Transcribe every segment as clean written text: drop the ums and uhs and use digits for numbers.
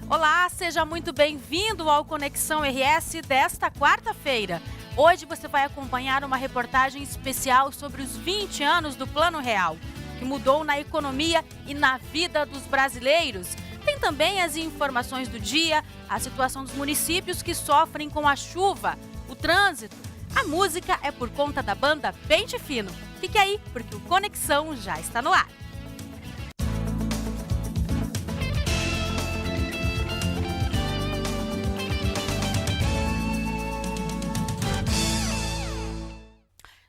Olá, seja muito bem-vindo ao Conexão RS desta quarta-feira. Hoje você vai acompanhar uma reportagem especial sobre os 20 anos do Plano Real, que mudou na economia e na vida dos brasileiros. Tem também as informações do dia, a situação dos municípios que sofrem com a chuva, o trânsito. A música é por conta da banda Pente Fino. Fique aí, porque o Conexão já está no ar.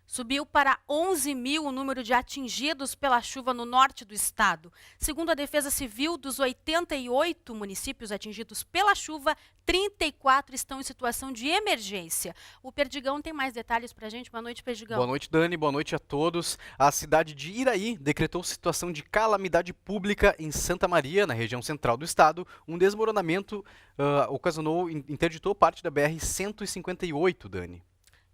Subiu para 11 mil o número de atingidos pela chuva no norte do estado. Segundo a Defesa Civil, dos 88 municípios atingidos pela chuva, 34 estão em situação de emergência. O Perdigão tem mais detalhes para a gente. Boa noite, Perdigão. Boa noite, Dani. Boa noite a todos. A cidade de Iraí decretou situação de calamidade pública em Santa Maria, na região central do estado. Um desmoronamento interditou parte da BR-158, Dani.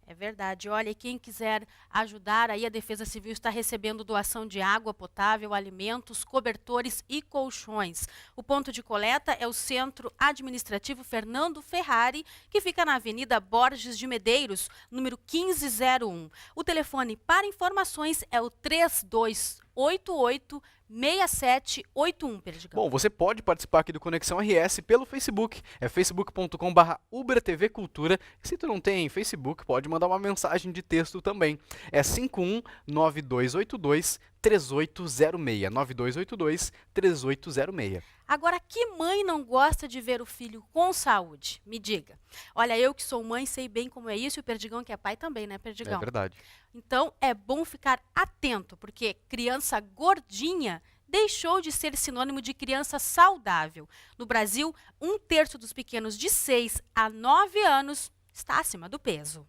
É verdade. Olha, quem quiser ajudar, aí a Defesa Civil está recebendo doação de água potável, alimentos, cobertores e colchões. O ponto de coleta é o Centro Administrativo Fernando Ferrari, que fica na Avenida Borges de Medeiros, número 1501. O telefone para informações é o 3288-6781, Perdigão. Bom, você pode participar aqui do Conexão RS pelo Facebook, é facebook.com/ubertvcultura. Se tu não tem Facebook, pode mandar uma mensagem de texto também. É 519282-3806, 9282-3806. Agora, que mãe não gosta de ver o filho com saúde? Me diga. Olha, eu que sou mãe sei bem como é isso e o Perdigão que é pai também, né, Perdigão? É verdade. Então, é bom ficar atento, porque criança gordinha deixou de ser sinônimo de criança saudável. No Brasil, 1/3 dos pequenos de 6 a 9 anos está acima do peso.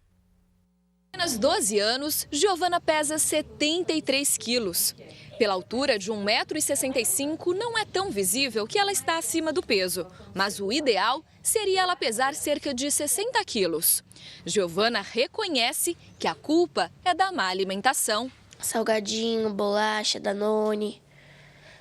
Apenas 12 anos, Giovana pesa 73 quilos. Pela altura de 1,65 m, não é tão visível que ela está acima do peso, mas o ideal seria ela pesar cerca de 60 quilos. Giovana reconhece que a culpa é da má alimentação. Salgadinho, bolacha, Danone,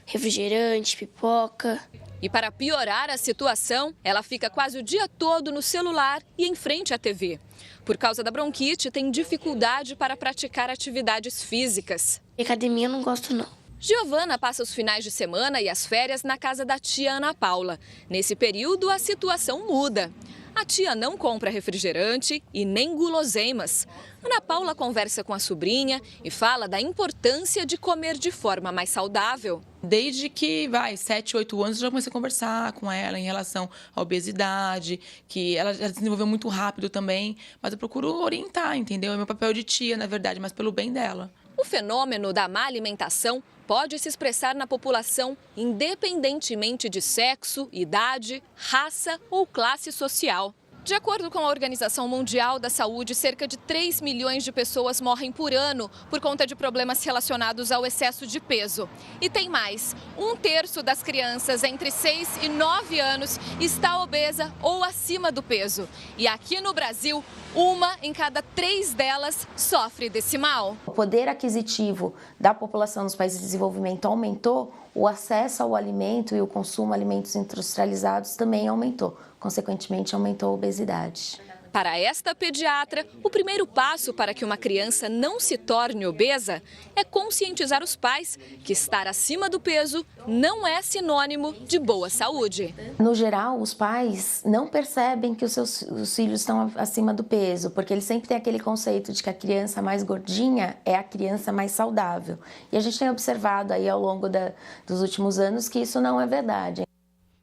refrigerante, pipoca. E para piorar a situação, ela fica quase o dia todo no celular e em frente à TV. Por causa da bronquite, tem dificuldade para praticar atividades físicas. Academia eu não gosto não. Giovana passa os finais de semana e as férias na casa da tia Ana Paula. Nesse período, a situação muda. A tia não compra refrigerante e nem guloseimas. Ana Paula conversa com a sobrinha e fala da importância de comer de forma mais saudável. Desde que, 7, 8 anos, eu já comecei a conversar com ela em relação à obesidade, que ela já desenvolveu muito rápido também, mas eu procuro orientar, entendeu? É meu papel de tia, na verdade, mas pelo bem dela. O fenômeno da má alimentação pode se expressar na população independentemente de sexo, idade, raça ou classe social. De acordo com a Organização Mundial da Saúde, cerca de 3 milhões de pessoas morrem por ano por conta de problemas relacionados ao excesso de peso. E tem mais, 1/3 das crianças entre 6 e 9 anos está obesa ou acima do peso. E aqui no Brasil, 1 em cada 3 delas sofre desse mal. O poder aquisitivo da população dos países de desenvolvimento aumentou, o acesso ao alimento e o consumo de alimentos industrializados também aumentou. Consequentemente, aumentou a obesidade. Para esta pediatra, o primeiro passo para que uma criança não se torne obesa é conscientizar os pais que estar acima do peso não é sinônimo de boa saúde. No geral, os pais não percebem que os filhos estão acima do peso, porque eles sempre têm aquele conceito de que a criança mais gordinha é a criança mais saudável. E a gente tem observado aí ao longo dos últimos anos que isso não é verdade.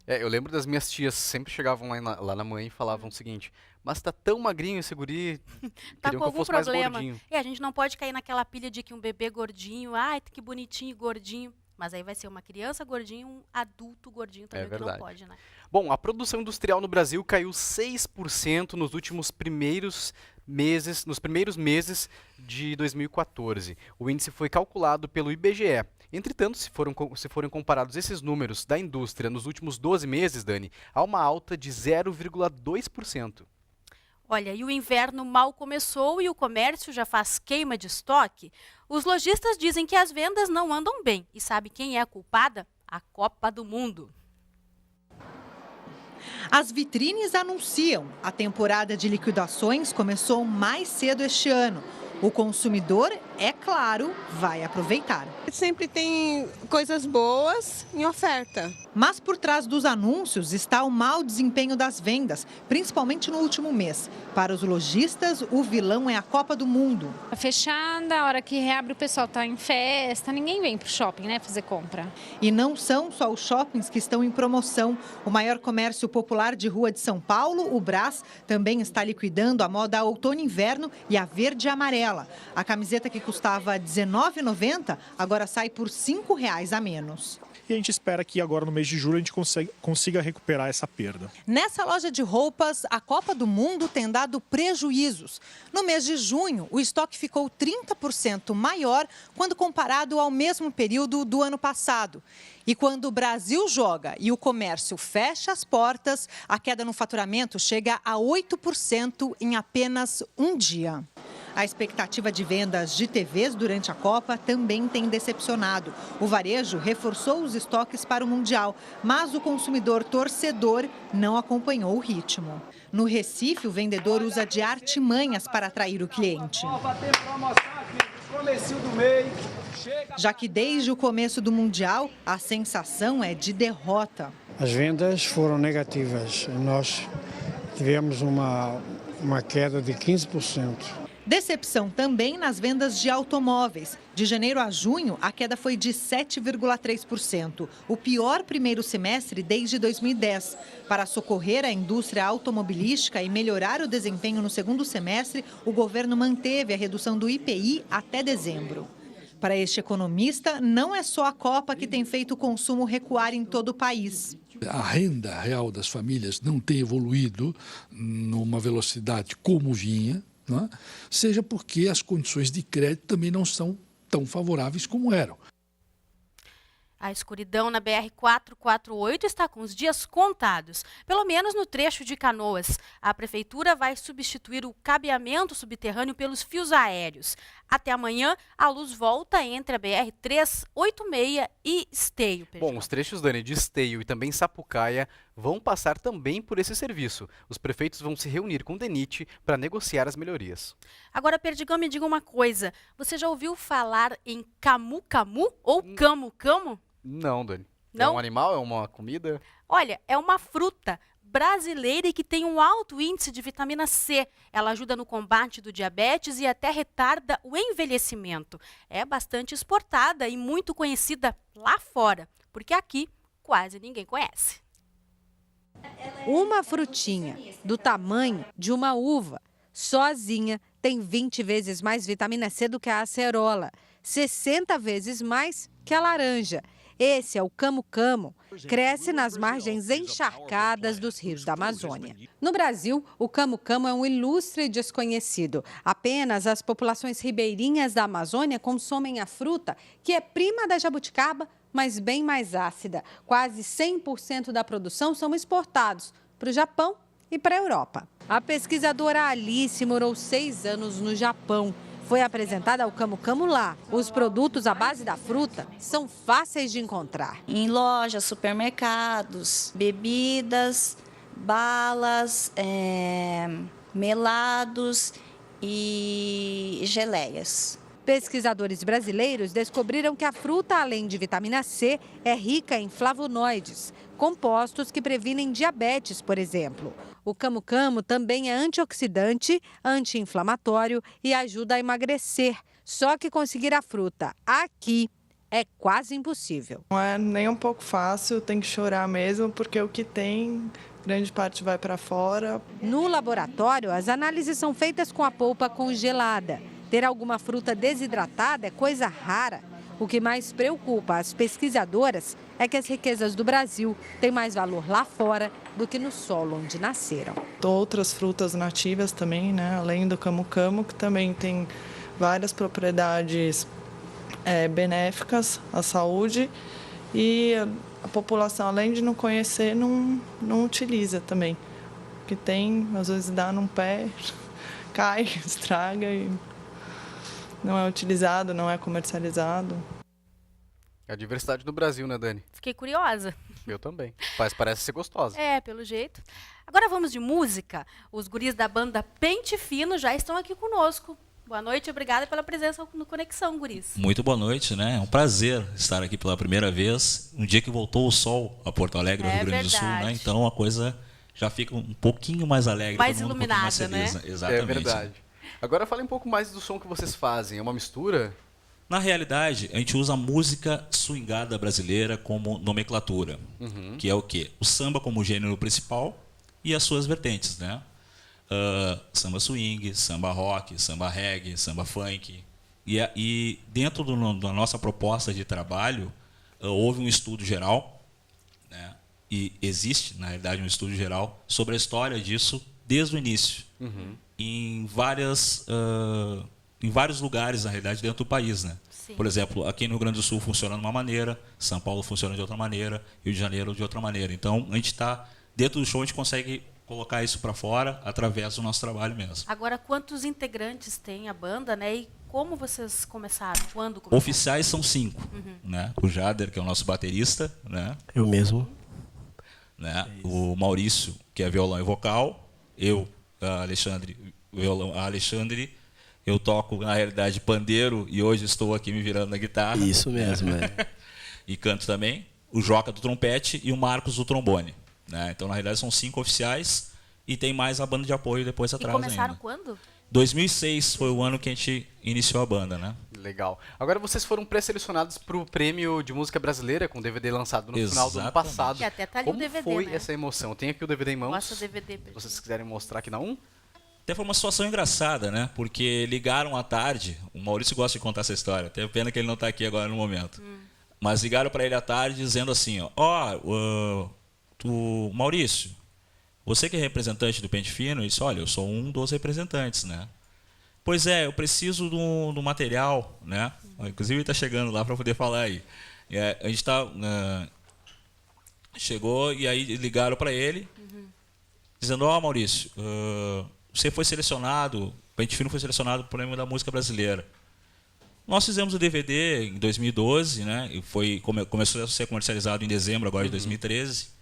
Eu lembro das minhas tias, sempre chegavam lá na mãe e falavam o seguinte: mas tá tão magrinho esse guri, Tá queriam com que eu fosse algum mais problema. gordinho. E a gente não pode cair naquela pilha de que um bebê gordinho, ai, que bonitinho, gordinho. Mas aí vai ser uma criança gordinha e um adulto gordinho também, que não pode, né? Bom, a produção industrial no Brasil caiu 6% nos primeiros meses de 2014. O índice foi calculado pelo IBGE. Entretanto, se forem comparados esses números da indústria nos últimos 12 meses, Dani, há uma alta de 0,2%. Olha, e o inverno mal começou e o comércio já faz queima de estoque. Os lojistas dizem que as vendas não andam bem. E sabe quem é a culpada? A Copa do Mundo. As vitrines anunciam, a temporada de liquidações começou mais cedo este ano. O consumidor, é claro, vai aproveitar. Sempre tem coisas boas em oferta. Mas por trás dos anúncios está o mau desempenho das vendas, principalmente no último mês. Para os lojistas, o vilão é a Copa do Mundo. Fechada, a hora que reabre o pessoal está em festa, ninguém vem para o shopping, né, fazer compra. E não são só os shoppings que estão em promoção. O maior comércio popular de rua de São Paulo, o Brás, também está liquidando a moda outono e inverno e a verde e amarela. A camiseta que custava R$ 19,90 agora sai por R$ 5,00 a menos. E a gente espera que agora no mês de julho a gente consiga recuperar essa perda. Nessa loja de roupas, a Copa do Mundo tem dado prejuízos. No mês de junho, o estoque ficou 30% maior quando comparado ao mesmo período do ano passado. E quando o Brasil joga e o comércio fecha as portas, a queda no faturamento chega a 8% em apenas um dia. A expectativa de vendas de TVs durante a Copa também tem decepcionado. O varejo reforçou os estoques para o Mundial, mas o consumidor torcedor não acompanhou o ritmo. No Recife, o vendedor usa de artimanhas para atrair o cliente. Já que desde o começo do Mundial, a sensação é de derrota. As vendas foram negativas. Nós tivemos uma queda de 15%. Decepção também nas vendas de automóveis. De janeiro a junho, a queda foi de 7,3%, o pior primeiro semestre desde 2010. Para socorrer a indústria automobilística e melhorar o desempenho no segundo semestre, o governo manteve a redução do IPI até dezembro. Para este economista, não é só a Copa que tem feito o consumo recuar em todo o país. A renda real das famílias não tem evoluído numa velocidade como vinha, não é? Seja porque as condições de crédito também não são tão favoráveis como eram. A escuridão na BR-448 está com os dias contados, pelo menos no trecho de Canoas. A prefeitura vai substituir o cabeamento subterrâneo pelos fios aéreos. Até amanhã, a luz volta entre a BR-386 e Esteio. Bom, os trechos, Dani, de Esteio e também Sapucaia vão passar também por esse serviço. Os prefeitos vão se reunir com o DENIT para negociar as melhorias. Agora, Perdigão, me diga uma coisa. Você já ouviu falar em camu-camu ou camo-camo? Não, Dani. Não? É um animal? É uma comida? Olha, é uma fruta brasileira e que tem um alto índice de vitamina C. Ela ajuda no combate do diabetes e até retarda o envelhecimento. É bastante exportada e muito conhecida lá fora, porque aqui quase ninguém conhece. Uma frutinha do tamanho de uma uva, sozinha, tem 20 vezes mais vitamina C do que a acerola, 60 vezes mais que a laranja. Esse é o camu-camu, cresce nas margens encharcadas dos rios da Amazônia. No Brasil, o camu-camu é um ilustre desconhecido. Apenas as populações ribeirinhas da Amazônia consomem a fruta, que é prima da jabuticaba, mas bem mais ácida. Quase 100% da produção são exportados para o Japão e para a Europa. A pesquisadora Alice morou 6 anos no Japão. Foi apresentada ao camu-camu lá. Os produtos à base da fruta são fáceis de encontrar. Em lojas, supermercados, bebidas, balas, melados e geleias. Pesquisadores brasileiros descobriram que a fruta, além de vitamina C, é rica em flavonoides, compostos que previnem diabetes, por exemplo. O camu-camu também é antioxidante, anti-inflamatório e ajuda a emagrecer. Só que conseguir a fruta aqui é quase impossível. Não é nem um pouco fácil, tem que chorar mesmo, porque o que tem, grande parte vai para fora. No laboratório, as análises são feitas com a polpa congelada. Ter alguma fruta desidratada é coisa rara. O que mais preocupa as pesquisadoras é que as riquezas do Brasil têm mais valor lá fora do que no solo onde nasceram. Outras frutas nativas também, né? Além do camu-camu, que também tem várias propriedades benéficas à saúde, e a população, além de não conhecer, não utiliza também. Porque tem, às vezes dá num pé, cai, estraga e não é utilizado, não é comercializado. É a diversidade do Brasil, né, Dani? Fiquei curiosa. Eu também. Mas parece ser gostosa. É, pelo jeito. Agora vamos de música. Os guris da banda Pente Fino já estão aqui conosco. Boa noite, obrigada pela presença no Conexão, guris. Muito boa noite, né? É um prazer estar aqui pela primeira vez, um dia que voltou o sol a Porto Alegre, no Rio Grande do Sul, né? Então a coisa já fica um pouquinho mais alegre. Mais iluminada, mais feliz, né? Exatamente. É verdade. Agora fale um pouco mais do som que vocês fazem. É uma mistura? Na realidade, a gente usa a música swingada brasileira como nomenclatura, que é o quê? O samba como gênero principal e as suas vertentes, né? Samba swing, samba rock, samba reggae, samba funk. E dentro da nossa proposta de trabalho, houve um estudo geral, né? E existe, na realidade, um estudo geral sobre a história disso desde o início, em vários lugares, na realidade, dentro do país, né? Por exemplo, aqui no Rio Grande do Sul funciona de uma maneira, São Paulo funciona de outra maneira, Rio de Janeiro de outra maneira. Então, a gente está, dentro do show, a gente consegue colocar isso para fora através do nosso trabalho mesmo. Agora, quantos integrantes tem a banda, né? E como vocês começaram? Quando começaram? Oficiais são 5, né? O Jader, que é o nosso baterista, né? Eu mesmo. Né? O Maurício, que é violão e vocal. Eu, Alexandre, eu toco, na realidade, pandeiro e hoje estou aqui me virando na guitarra. Isso mesmo, E canto também. O Joca do trompete e o Marcos do trombone. Né? Então, na realidade, são 5 oficiais e tem mais a banda de apoio depois atrás ainda. E começaram quando? 2006 foi o ano que a gente iniciou a banda, né? Legal. Agora vocês foram pré-selecionados para o Prêmio de Música Brasileira com DVD lançado no final do ano passado. E até tá ali Como o DVD, foi né? essa emoção? Tem aqui o DVD em mãos. Mostra o DVD. Se vocês quiserem mostrar aqui na 1. Até foi uma situação engraçada, né? Porque ligaram à tarde, o Maurício gosta de contar essa história, até pena que ele não está aqui agora no momento. Mas ligaram para ele à tarde dizendo assim, Maurício, você que é representante do Pente Fino, ele disse, olha, eu sou um dos representantes, né? Pois é, eu preciso do material, né? Inclusive ele está chegando lá para poder falar aí. A gente está... chegou e aí ligaram para ele, dizendo, Maurício, você foi selecionado, o Pente Fino foi selecionado para o Prêmio da Música Brasileira. Nós fizemos o DVD em 2012, né? E começou a ser comercializado em dezembro agora de 2013.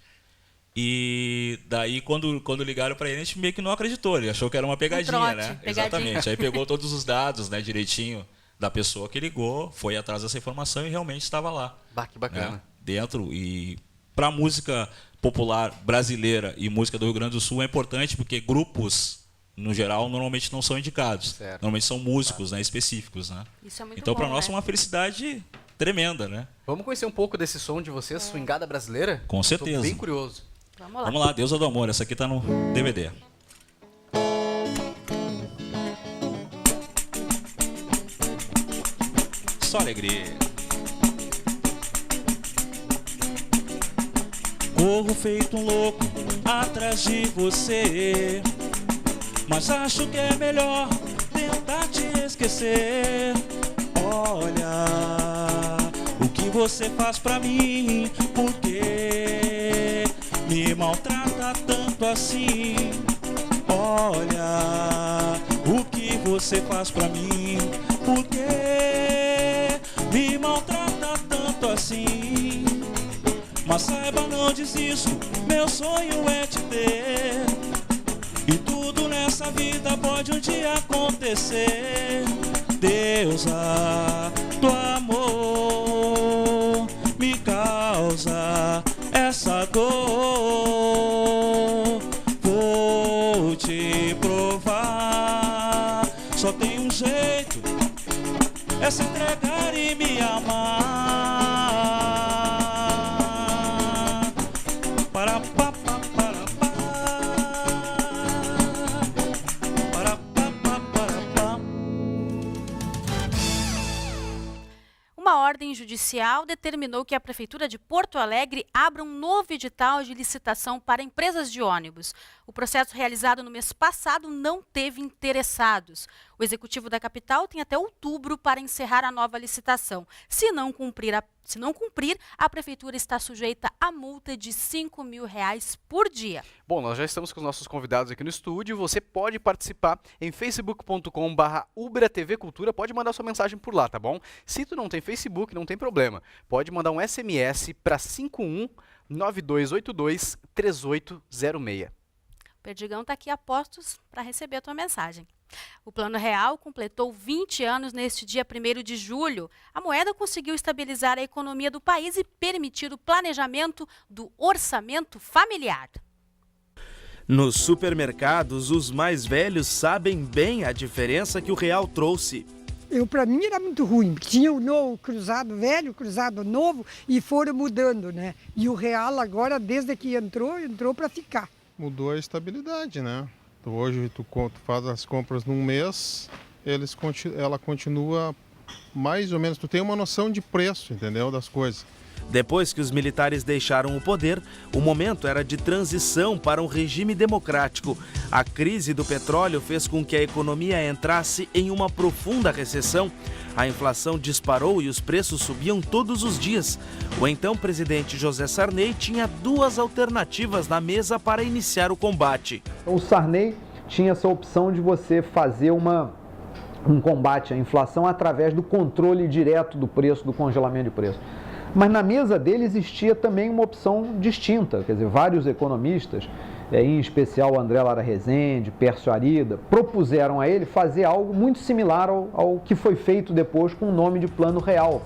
E daí, quando ligaram para ele, a gente meio que não acreditou. Ele achou que era uma pegadinha, né? Exatamente. Aí pegou todos os dados, né, direitinho da pessoa que ligou, foi atrás dessa informação e realmente estava lá. Que bacana. Né? Dentro. E para a música popular brasileira e música do Rio Grande do Sul é importante porque grupos, no geral, normalmente não são indicados. Certo. Normalmente são músicos, né, específicos, né? Isso é muito então, para bom, nós né? é uma felicidade tremenda, né? Vamos conhecer um pouco desse som de vocês, swingada brasileira? Com certeza. Tô bem curioso. Vamos lá, Deusa do Amor. Essa aqui está no DVD. Só alegria. Corro feito um louco atrás de você, mas acho que é melhor tentar te esquecer. Olha o que você faz pra mim, porque me maltrata tanto assim. Olha o que você faz pra mim, porque me maltrata tanto assim. Mas saiba, não desisto, meu sonho é te ter. E tudo nessa vida pode um dia acontecer. Deusa do amor me causa essa dor. Vou te provar, só tem um jeito, é se entregar e me amar. Uma ordem judicial determinou que a Prefeitura de Porto Alegre abra um novo edital de licitação para empresas de ônibus. O processo realizado no mês passado não teve interessados. O Executivo da capital tem até outubro para encerrar a nova licitação. Se não cumprir, a Prefeitura está sujeita a multa de R$5 mil por dia. Bom, nós já estamos com os nossos convidados aqui no estúdio. Você pode participar em facebook.com/UbraTVCultura. Pode mandar sua mensagem por lá, tá bom? Se tu não tem Facebook, não tem problema. Pode mandar um SMS para 9282-3806. O Perdigão está aqui a postos para receber a tua mensagem. O Plano Real completou 20 anos neste dia 1º de julho. A moeda conseguiu estabilizar a economia do país e permitir o planejamento do orçamento familiar. Nos supermercados, os mais velhos sabem bem a diferença que o real trouxe. Para mim era muito ruim. Tinha o novo cruzado velho, cruzado novo e foram mudando, né? E o real agora, desde que entrou para ficar. Mudou a estabilidade, né? Hoje tu faz as compras num mês, ela continua mais ou menos, tu tem uma noção de preço, entendeu, das coisas. Depois que os militares deixaram o poder, o momento era de transição para um regime democrático. A crise do petróleo fez com que a economia entrasse em uma profunda recessão. A inflação disparou e os preços subiam todos os dias. O então presidente José Sarney tinha duas alternativas na mesa para iniciar o combate. O Sarney tinha essa opção de você fazer um combate à inflação através do controle direto do preço, do congelamento de preço. Mas na mesa dele existia também uma opção distinta, quer dizer, vários economistas, em especial André Lara Rezende, Pércio Arida, propuseram a ele fazer algo muito similar ao que foi feito depois com o nome de Plano Real.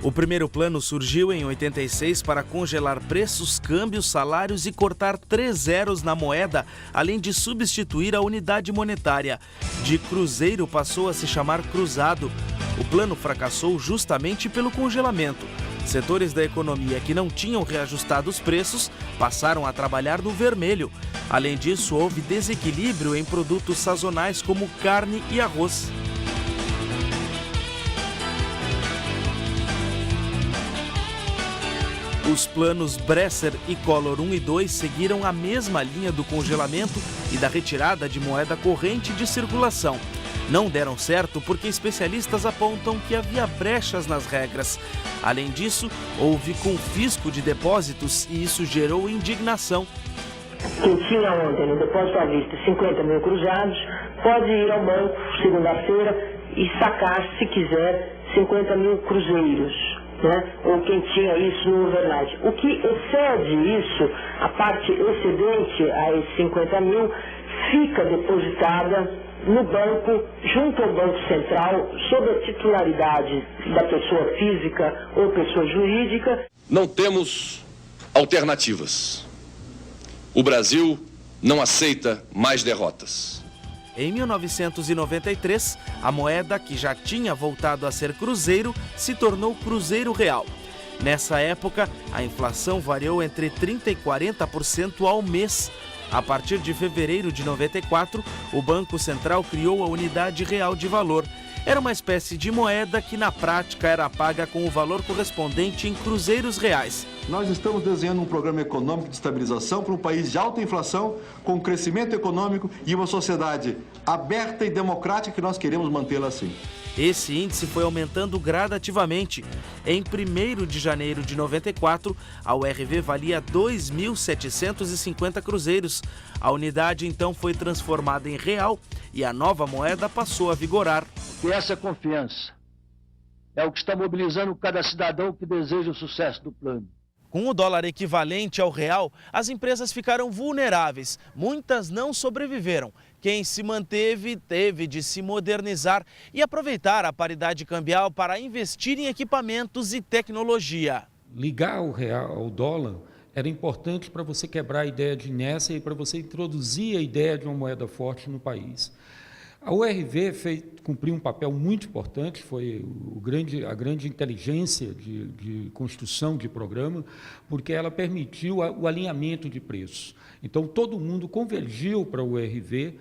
O primeiro plano surgiu em 86 para congelar preços, câmbios, salários e cortar 3 zeros na moeda, além de substituir a unidade monetária. De cruzeiro passou a se chamar cruzado. O plano fracassou justamente pelo congelamento. Setores da economia que não tinham reajustado os preços passaram a trabalhar no vermelho. Além disso, houve desequilíbrio em produtos sazonais como carne e arroz. Os planos Bresser e Collor 1 e 2 seguiram a mesma linha do congelamento e da retirada de moeda corrente de circulação. Não deram certo porque especialistas apontam que havia brechas nas regras. Além disso, houve confisco de depósitos e isso gerou indignação. Quem tinha ontem no depósito à vista 50 mil cruzados pode ir ao banco segunda-feira e sacar, se quiser, 50 mil cruzeiros, né? Ou quem tinha isso no overnight. O que excede isso, a parte excedente a esses 50 mil, fica depositada no banco, junto ao Banco Central, sob a titularidade da pessoa física ou pessoa jurídica. Não temos alternativas. O Brasil não aceita mais derrotas. Em 1993, a moeda, que já tinha voltado a ser cruzeiro, se tornou cruzeiro real. Nessa época, a inflação variou entre 30% e 40% ao mês. A partir de fevereiro de 94, o Banco Central criou a Unidade Real de Valor. Era uma espécie de moeda que, na prática, era paga com o valor correspondente em cruzeiros reais. Nós estamos desenhando um programa econômico de estabilização para um país de alta inflação, com crescimento econômico e uma sociedade aberta e democrática que nós queremos mantê-la assim. Esse índice foi aumentando gradativamente. Em 1º de janeiro de 94, a URV valia 2.750 cruzeiros. A unidade então foi transformada em real e a nova moeda passou a vigorar. E essa confiança é o que está mobilizando cada cidadão que deseja o sucesso do plano. Com o dólar equivalente ao real, as empresas ficaram vulneráveis. Muitas não sobreviveram. Quem se manteve, teve de se modernizar e aproveitar a paridade cambial para investir em equipamentos e tecnologia. Ligar o real ao dólar era importante para você quebrar a ideia de inércia e para você introduzir a ideia de uma moeda forte no país. A URV cumpriu um papel muito importante, foi a grande inteligência de construção de programa, porque ela permitiu o alinhamento de preços. Então, todo mundo convergiu para o URV,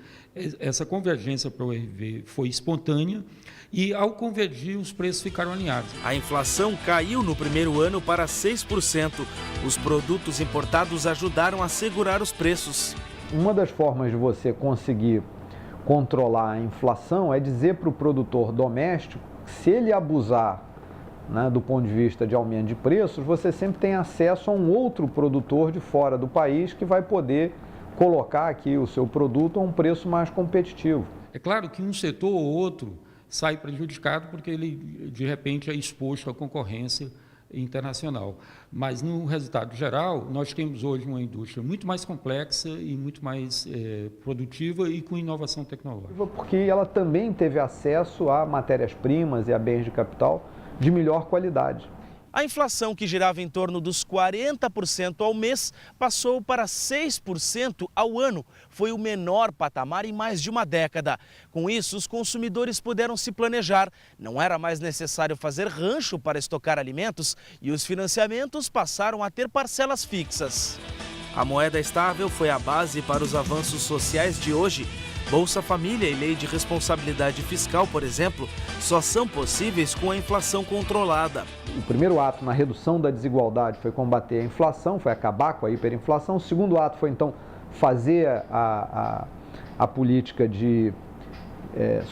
essa convergência para o URV foi espontânea e, ao convergir, os preços ficaram alinhados. A inflação caiu no primeiro ano para 6%. Os produtos importados ajudaram a segurar os preços. Uma das formas de você conseguir controlar a inflação é dizer para o produtor doméstico que, se ele abusar, né, do ponto de vista de aumento de preços, você sempre tem acesso a um outro produtor de fora do país que vai poder colocar aqui o seu produto a um preço mais competitivo. É claro que um setor ou outro sai prejudicado porque ele, de repente, é exposto à concorrência internacional. Mas, no resultado geral, nós temos hoje uma indústria muito mais complexa e muito mais produtiva e com inovação tecnológica. Porque ela também teve acesso a matérias-primas e a bens de capital de melhor qualidade. A inflação, que girava em torno dos 40% ao mês, passou para 6% ao ano. Foi o menor patamar em mais de uma década. Com isso, os consumidores puderam se planejar. Não era mais necessário fazer rancho para estocar alimentos e os financiamentos passaram a ter parcelas fixas. A moeda estável foi a base para os avanços sociais de hoje. Bolsa Família e Lei de Responsabilidade Fiscal, por exemplo, só são possíveis com a inflação controlada. O primeiro ato na redução da desigualdade foi combater a inflação, foi acabar com a hiperinflação. O segundo ato foi, então, fazer a política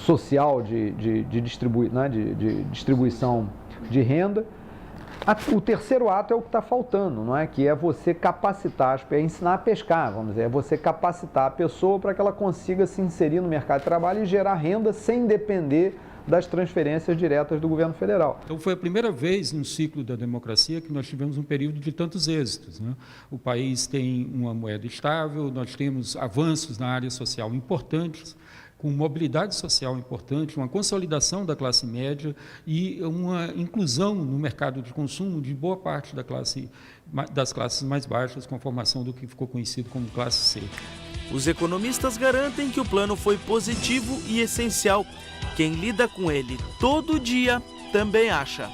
social de distribuição de renda. O terceiro ato é o que está faltando, não é? Que é você capacitar, é ensinar a pescar, vamos dizer, é você capacitar a pessoa para que ela consiga se inserir no mercado de trabalho e gerar renda sem depender das transferências diretas do governo federal. Então foi a primeira vez no ciclo da democracia que nós tivemos um período de tantos êxitos, né? O país tem uma moeda estável, nós temos avanços na área social importantes, com mobilidade social importante, uma consolidação da classe média e uma inclusão no mercado de consumo de boa parte das classes mais baixas, com a formação do que ficou conhecido como classe C. Os economistas garantem que o plano foi positivo e essencial. Quem lida com ele todo dia também acha.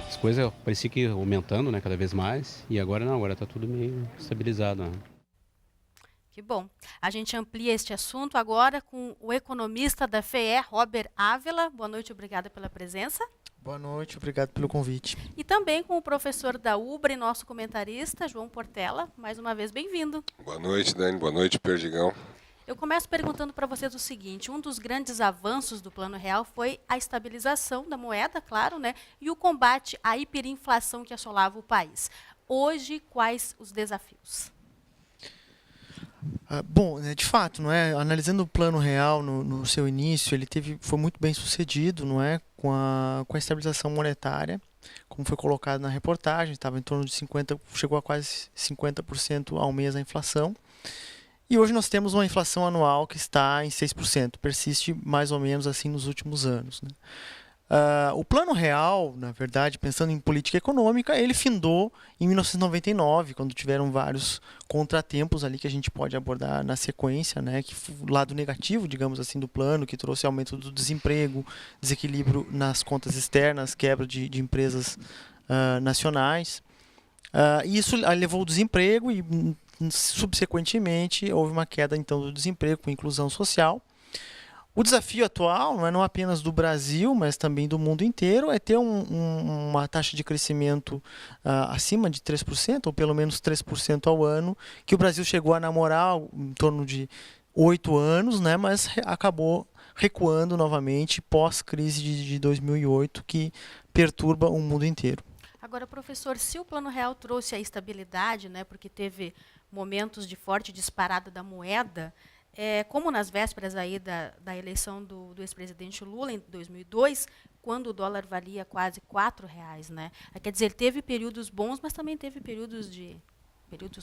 As coisas parecia que aumentando, né, cada vez mais, e agora não, agora está tudo meio estabilizado, né? Que bom. A gente amplia este assunto agora com o economista da FEE, Robert Ávila. Boa noite, obrigada pela presença. Boa noite, obrigado pelo convite. E também com o professor da UBRA e nosso comentarista, João Portela. Mais uma vez, bem-vindo. Boa noite, Dani. Boa noite, Perdigão. Eu começo perguntando para vocês o seguinte: um dos grandes avanços do Plano Real foi a estabilização da moeda, claro, né, e o combate à hiperinflação que assolava o país. Hoje, quais os desafios? Bom, de fato, não é? Analisando o Plano Real no seu início, ele foi muito bem sucedido, não é, com a estabilização monetária, como foi colocado na reportagem, estava em torno de 50%, chegou a quase 50% ao mês a inflação. E hoje nós temos uma inflação anual que está em 6%, persiste mais ou menos assim nos últimos anos, né? O Plano Real, na verdade, pensando em política econômica, ele findou em 1999, quando tiveram vários contratempos ali que a gente pode abordar na sequência, né, que foi o lado negativo, digamos assim, do plano, que trouxe aumento do desemprego, desequilíbrio nas contas externas, quebra de empresas nacionais. E isso levou ao desemprego e, subsequentemente, houve uma queda então do desemprego com inclusão social. O desafio atual, não é não apenas do Brasil, mas também do mundo inteiro, é ter uma taxa de crescimento acima de 3%, ou pelo menos 3% ao ano, que o Brasil chegou a namorar em torno de 8 anos, né, mas acabou recuando novamente pós-crise de 2008, que perturba o mundo inteiro. Agora, professor, se o Plano Real trouxe a estabilidade, né, porque teve momentos de forte disparada da moeda, como nas vésperas aí da eleição do ex-presidente Lula, em 2002, quando o dólar valia quase R$4, né? Quer dizer, teve períodos bons, mas também teve períodos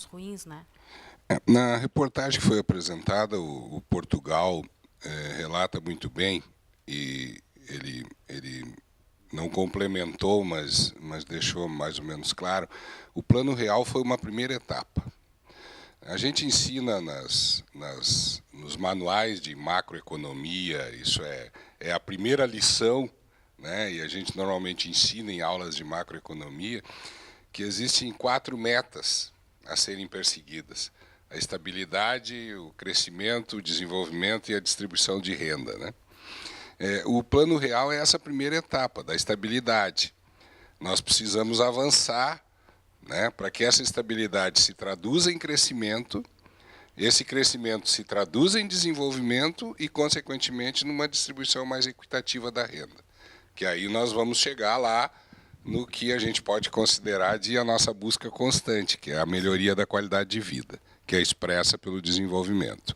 ruins, né? Na reportagem que foi apresentada, o Portugal relata muito bem, e ele não complementou, mas deixou mais ou menos claro, o Plano Real foi uma primeira etapa. A gente ensina nos manuais de macroeconomia, isso é a primeira lição, né? E a gente normalmente ensina em aulas de macroeconomia que existem 4 metas a serem perseguidas: a estabilidade, o crescimento, o desenvolvimento e a distribuição de renda, né? O Plano Real é essa primeira etapa da estabilidade. Nós precisamos avançar, né, para que essa estabilidade se traduza em crescimento, esse crescimento se traduza em desenvolvimento e, consequentemente, numa distribuição mais equitativa da renda. Que aí nós vamos chegar lá no que a gente pode considerar de a nossa busca constante, que é a melhoria da qualidade de vida, que é expressa pelo desenvolvimento.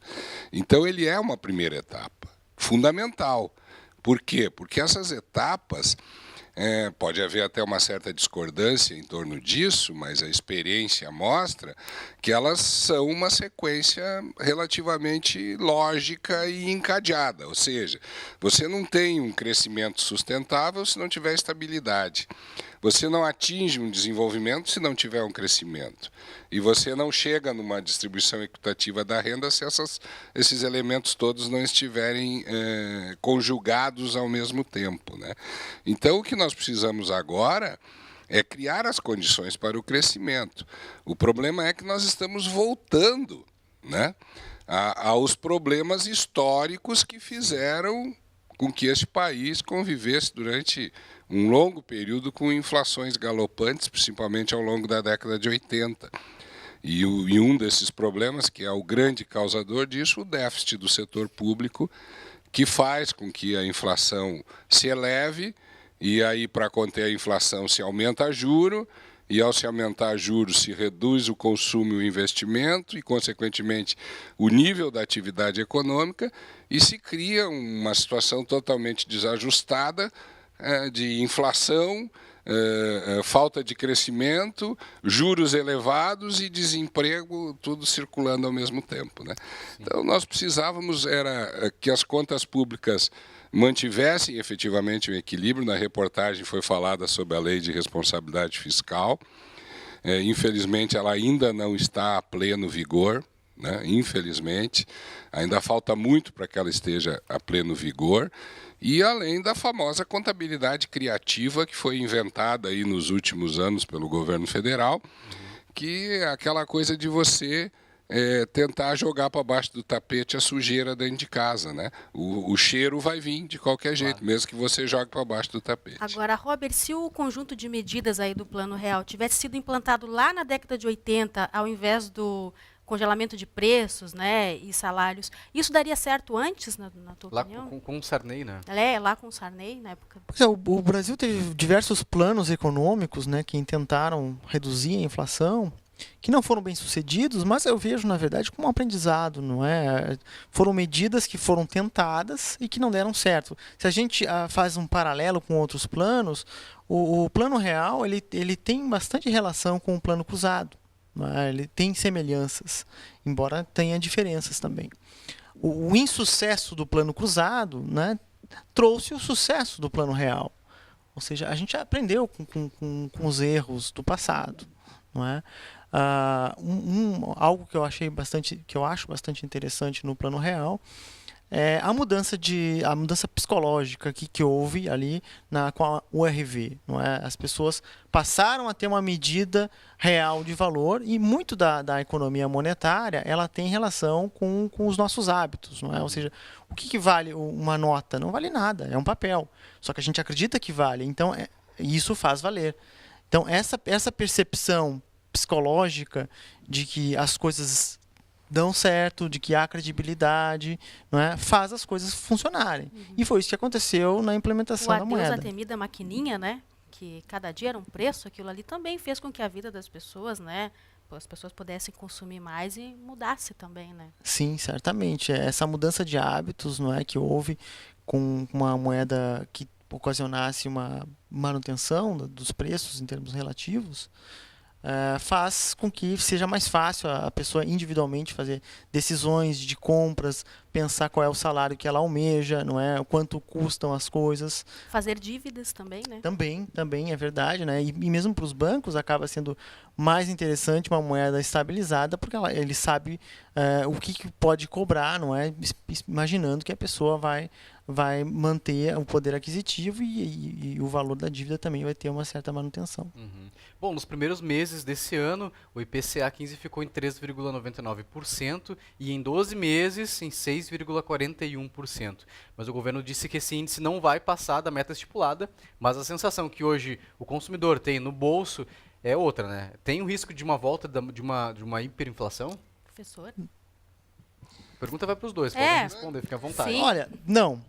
Então, ele é uma primeira etapa fundamental. Por quê? Porque essas etapas Pode haver até uma certa discordância em torno disso, mas a experiência mostra que elas são uma sequência relativamente lógica e encadeada. Ou seja, você não tem um crescimento sustentável se não tiver estabilidade. Você não atinge um desenvolvimento se não tiver um crescimento. E você não chega numa distribuição equitativa da renda se esses elementos todos não estiverem conjugados ao mesmo tempo, né? Então, o que nós precisamos agora é criar as condições para o crescimento. O problema é que nós estamos voltando, né, aos problemas históricos que fizeram com que este país convivesse durante um longo período com inflações galopantes, principalmente ao longo da década de 80. E um desses problemas, que é o grande causador disso, o déficit do setor público, que faz com que a inflação se eleve, e aí, para conter a inflação, se aumenta juro, e ao se aumentar juros, se reduz o consumo e o investimento, e, consequentemente, o nível da atividade econômica, e se cria uma situação totalmente desajustada de inflação, falta de crescimento, juros elevados e desemprego, tudo circulando ao mesmo tempo, né? Então, nós precisávamos que as contas públicas mantivessem efetivamente o equilíbrio. Na reportagem foi falada sobre a lei de responsabilidade fiscal. Infelizmente, ela ainda não está a pleno vigor, né? Infelizmente, ainda falta muito para que ela esteja a pleno vigor. E além da famosa contabilidade criativa que foi inventada aí nos últimos anos pelo governo federal, que é aquela coisa de você tentar jogar para baixo do tapete a sujeira dentro de casa, né? O cheiro vai vir de qualquer jeito, mesmo que você jogue para baixo do tapete. Agora, Robert, se o conjunto de medidas aí do Plano Real tivesse sido implantado lá na década de 80, ao invés do congelamento de preços, né, e salários, isso daria certo antes, na tua opinião? Lá com o Sarney, né? Lá com o Sarney, na época. Pois é, o Brasil teve diversos planos econômicos, né, que tentaram reduzir a inflação, que não foram bem sucedidos, mas eu vejo, na verdade, como um aprendizado, não é? Foram medidas que foram tentadas e que não deram certo. Se a gente faz um paralelo com outros planos, o Plano Real ele tem bastante relação com o Plano Cruzado. Ele tem semelhanças, embora tenha diferenças também. O insucesso do Plano Cruzado, né, trouxe o sucesso do Plano Real. Ou seja, a gente aprendeu com os erros do passado, não é? Algo que eu acho bastante interessante no Plano Real é a mudança psicológica que houve ali com a URV, não é? As pessoas passaram a ter uma medida real de valor, e muito da economia monetária ela tem relação com os nossos hábitos, não é? Ou seja, o que vale uma nota? Não vale nada, é um papel. Só que a gente acredita que vale, então isso faz valer. Então essa percepção psicológica de que as coisas dão certo, de que há credibilidade, não é? Faz as coisas funcionarem. E foi isso que aconteceu na implementação da moeda. A temida maquininha, né? Que cada dia era um preço, aquilo ali também fez com que a vida das pessoas, né, as pessoas pudessem consumir mais e mudasse também, né? Sim, certamente. Essa mudança de hábitos, não é, que houve com uma moeda que ocasionasse uma manutenção dos preços em termos relativos, faz com que seja mais fácil a pessoa individualmente fazer decisões de compras, pensar qual é o salário que ela almeja, não é? Quanto custam as coisas. Fazer dívidas também, né? Também é verdade, né? E mesmo para os bancos acaba sendo mais interessante uma moeda estabilizada, porque ele sabe o que pode cobrar, não é? Imaginando que a pessoa vai manter o poder aquisitivo e o valor da dívida também vai ter uma certa manutenção. Bom, nos primeiros meses desse ano, o IPCA 15 ficou em 3,99% e em 12 meses em 6,41%. Mas o governo disse que esse índice não vai passar da meta estipulada, mas a sensação que hoje o consumidor tem no bolso é outra, né? Tem o risco de uma volta de uma hiperinflação? Professor? A pergunta vai para os dois, podem responder, fiquem à vontade. Sim. Olha, não.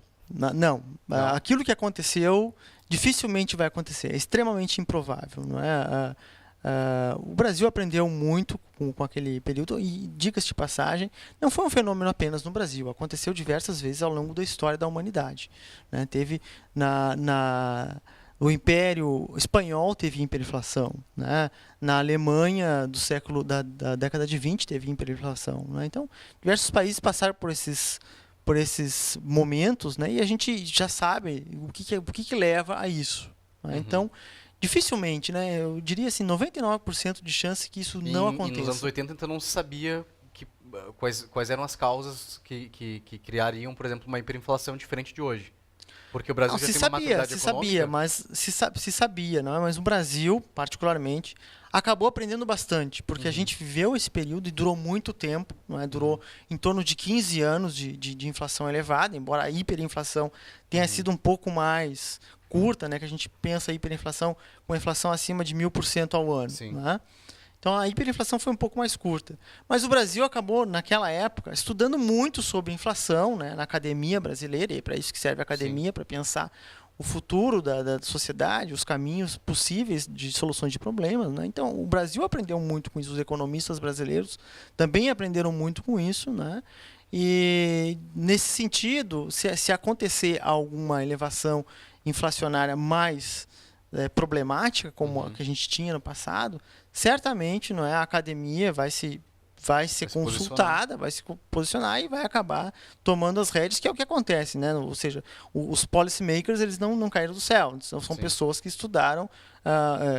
Aquilo que aconteceu dificilmente vai acontecer, é extremamente improvável, não é? O Brasil aprendeu muito com aquele período e, dicas de passagem, não foi um fenômeno apenas no Brasil, aconteceu diversas vezes ao longo da história da humanidade, né? Teve O Império Espanhol teve hiperinflação, né? Na Alemanha da década de 20 teve hiperinflação, né? Então, diversos países passaram por esses momentos, né? E a gente já sabe o que leva a isso, né? Então, dificilmente, né? Eu diria assim, 99% de chance que isso não aconteça. E nos anos 80, então, não se sabia quais eram as causas que criariam, por exemplo, uma hiperinflação diferente de hoje. Porque o Brasil já tem uma maturidade econômica. Se sabia, não é? Mas o Brasil, particularmente, acabou aprendendo bastante, porque a gente viveu esse período e durou muito tempo, não é? Durou em torno de 15 anos de inflação elevada, embora a hiperinflação tenha sido um pouco mais curta, né? Que a gente pensa a hiperinflação com a inflação acima de 1000% ao ano. Né? Então a hiperinflação foi um pouco mais curta. Mas o Brasil acabou, naquela época, estudando muito sobre inflação, né, na academia brasileira, e é para isso que serve a academia, para pensar o futuro da sociedade, os caminhos possíveis de soluções de problemas. Né? Então o Brasil aprendeu muito com isso, os economistas brasileiros também aprenderam muito com isso. Né? E nesse sentido, se acontecer alguma elevação inflacionária mais problemática, como a que a gente tinha no passado, certamente, não é, a academia vai ser consultada, vai se posicionar e vai acabar tomando as rédeas, que é o que acontece, né? Ou seja, os policymakers, eles não caíram do céu, são pessoas que estudaram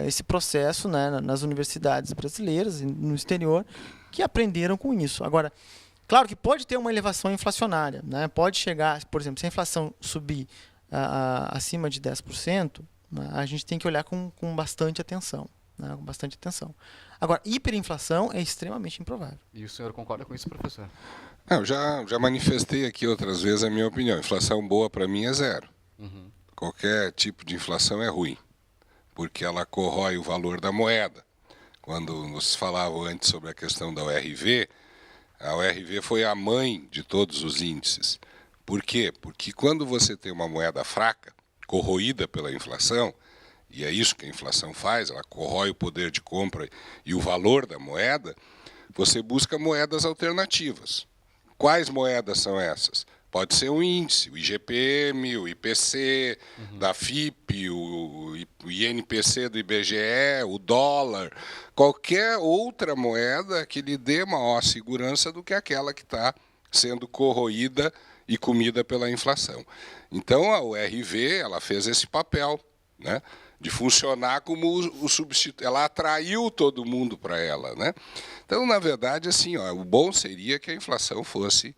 esse processo, né, nas universidades brasileiras e no exterior, que aprenderam com isso. Agora, claro que pode ter uma elevação inflacionária, né? Pode chegar, por exemplo, se a inflação subir acima de 10%, a gente tem que olhar com bastante atenção. Né, com bastante atenção. Agora, hiperinflação é extremamente improvável. E o senhor concorda com isso, professor? Eu já manifestei aqui outras vezes a minha opinião. Inflação boa para mim é zero. Qualquer tipo de inflação é ruim, porque ela corrói o valor da moeda. Quando vocês falavam antes sobre a questão da ORV, a ORV foi a mãe de todos os índices. Por quê? Porque quando você tem uma moeda fraca, corroída pela inflação, e é isso que a inflação faz, ela corrói o poder de compra e o valor da moeda, você busca moedas alternativas. Quais moedas são essas? Pode ser um índice, o IGPM, o IPC, da FIP, o INPC do IBGE, o dólar, qualquer outra moeda que lhe dê maior segurança do que aquela que está sendo corroída e comida pela inflação. Então, a URV ela fez esse papel, né, de funcionar como o substituto. Ela atraiu todo mundo para ela. Né? Então, na verdade, assim, o bom seria que a inflação fosse,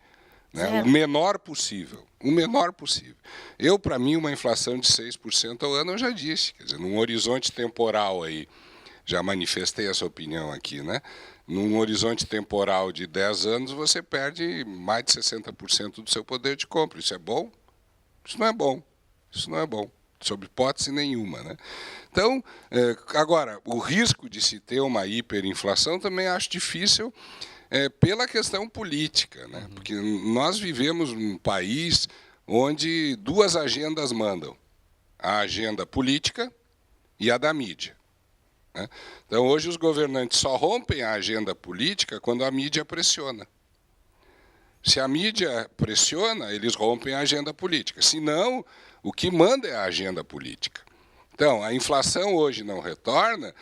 né, o menor possível. O menor possível. Para mim, uma inflação de 6% ao ano, eu já disse. Quer dizer, num horizonte temporal aí, já manifestei essa opinião aqui, né? Num horizonte temporal de 10 anos, você perde mais de 60% do seu poder de compra. Isso é bom? Isso não é bom. Isso não é bom. Sob hipótese nenhuma. Né? Então, agora, o risco de se ter uma hiperinflação também acho difícil pela questão política. Né? Porque nós vivemos num país onde duas agendas mandam. A agenda política e a da mídia. Né? Então, hoje os governantes só rompem a agenda política quando a mídia pressiona. Se a mídia pressiona, eles rompem a agenda política. Se não, o que manda é a agenda política. Então, a inflação hoje não retorna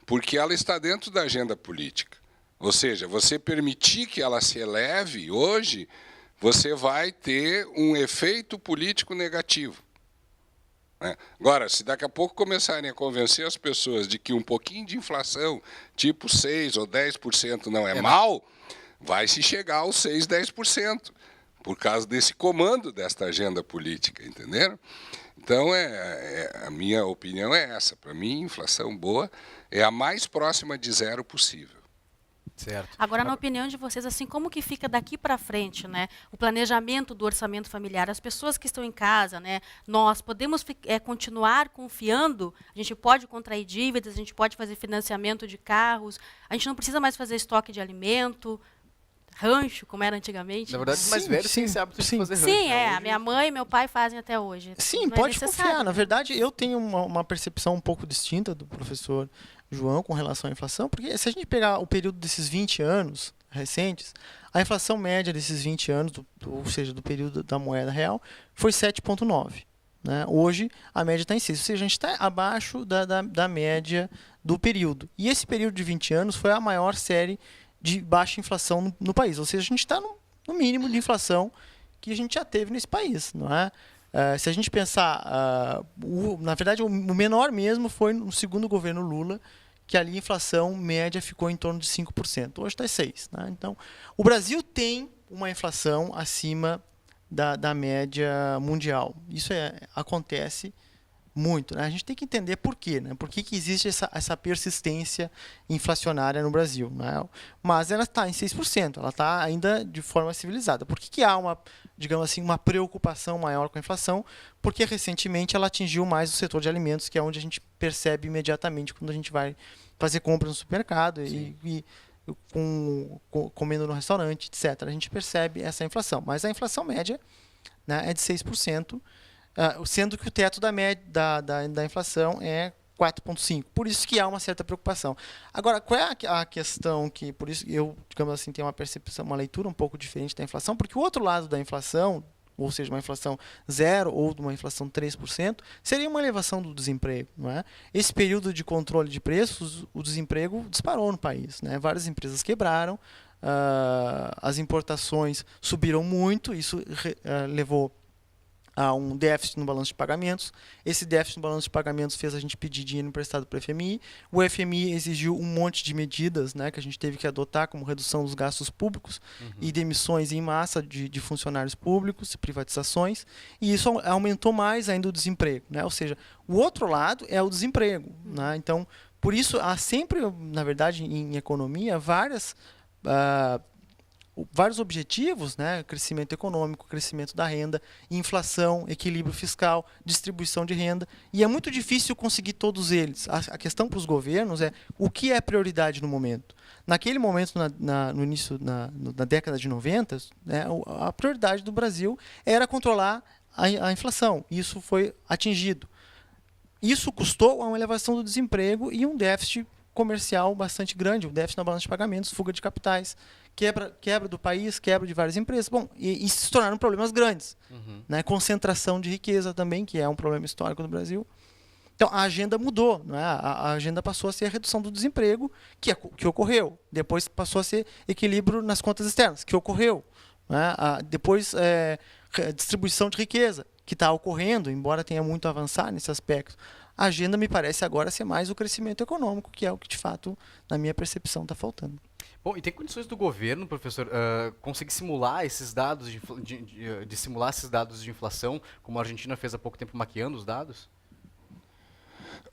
porque ela está dentro da agenda política. Ou seja, você permitir que ela se eleve hoje, você vai ter um efeito político negativo. Né? Agora, se daqui a pouco começarem a convencer as pessoas de que um pouquinho de inflação, tipo 6% ou 10% não é mal, vai se chegar aos 6%, 10%, por causa desse comando desta agenda política, entenderam? Então, a minha opinião é essa. Para mim, inflação boa é a mais próxima de zero possível. Certo. Agora, na opinião de vocês, assim, como que fica daqui para frente, né, o planejamento do orçamento familiar? As pessoas que estão em casa, né, nós podemos continuar confiando? A gente pode contrair dívidas, a gente pode fazer financiamento de carros, a gente não precisa mais fazer estoque de alimento, rancho, como era antigamente. Na verdade, os mais velhos têm esse hábito de fazer rancho. Sim, a minha mãe e meu pai fazem até hoje. Sim, não pode é confiar. Né? Na verdade, eu tenho uma percepção um pouco distinta do professor João com relação à inflação, porque se a gente pegar o período desses 20 anos recentes, a inflação média desses 20 anos, ou seja, do período da moeda real, foi 7,9%. né? Hoje a média está em 6, ou seja, a gente está abaixo da média do período. E esse período de 20 anos foi a maior série de baixa inflação no país, ou seja, a gente está no mínimo de inflação que a gente já teve nesse país, não é? Se a gente pensar, na verdade, o menor mesmo foi no segundo governo Lula, que ali a inflação média ficou em torno de 5%. Hoje está 6%. Né? Então, o Brasil tem uma inflação acima da média mundial. Isso acontece muito. Né? A gente tem que entender por quê. Né? Por que existe essa persistência inflacionária no Brasil. Né? Mas ela está em 6%. Ela está ainda de forma civilizada. Por que há digamos assim, uma preocupação maior com a inflação? Porque recentemente ela atingiu mais o setor de alimentos, que é onde a gente percebe imediatamente quando a gente vai fazer compras no supermercado e comendo no restaurante, etc. A gente percebe essa inflação. Mas a inflação média, né, é de 6%, sendo que o teto da inflação é 4,5%. Por isso que há uma certa preocupação. Agora, qual é a questão que, por isso eu, digamos assim, tenho uma percepção, uma leitura um pouco diferente da inflação, porque o outro lado da inflação, ou seja, uma inflação 0 ou uma inflação 3%, seria uma elevação do desemprego. Não é? Esse período de controle de preços, o desemprego disparou no país. Né? Várias empresas quebraram, as importações subiram muito, isso levou a um déficit no balanço de pagamentos. Esse déficit no balanço de pagamentos fez a gente pedir dinheiro emprestado para o FMI. O FMI exigiu um monte de medidas, né, que a gente teve que adotar, como redução dos gastos públicos e demissões em massa de funcionários públicos, privatizações, e isso aumentou mais ainda o desemprego. Né? Ou seja, o outro lado é o desemprego. Né? Então, por isso, há sempre, na verdade, em economia, vários objetivos, né? Crescimento econômico, crescimento da renda, inflação, equilíbrio fiscal, distribuição de renda. E é muito difícil conseguir todos eles. A questão para os governos é o que é prioridade no momento. Naquele momento, no início, na década de 90, né, a prioridade do Brasil era controlar a inflação. Isso foi atingido. Isso custou uma elevação do desemprego e um déficit comercial bastante grande, um déficit na balança de pagamentos, fuga de capitais, quebra do país, quebra de várias empresas. Bom, e se tornaram problemas grandes. Né? Concentração de riqueza também, que é um problema histórico no Brasil. Então, a agenda mudou. Né? A agenda passou a ser a redução do desemprego, que ocorreu. Depois passou a ser equilíbrio nas contas externas, que ocorreu. Né? Depois, distribuição de riqueza, que está ocorrendo, embora tenha muito a avançar nesse aspecto. A agenda me parece agora ser mais o crescimento econômico, que é o que, de fato, na minha percepção, está faltando. Bom, e tem condições do governo, professor, conseguir simular esses dados, de simular esses dados de inflação, como a Argentina fez há pouco tempo, maquiando os dados?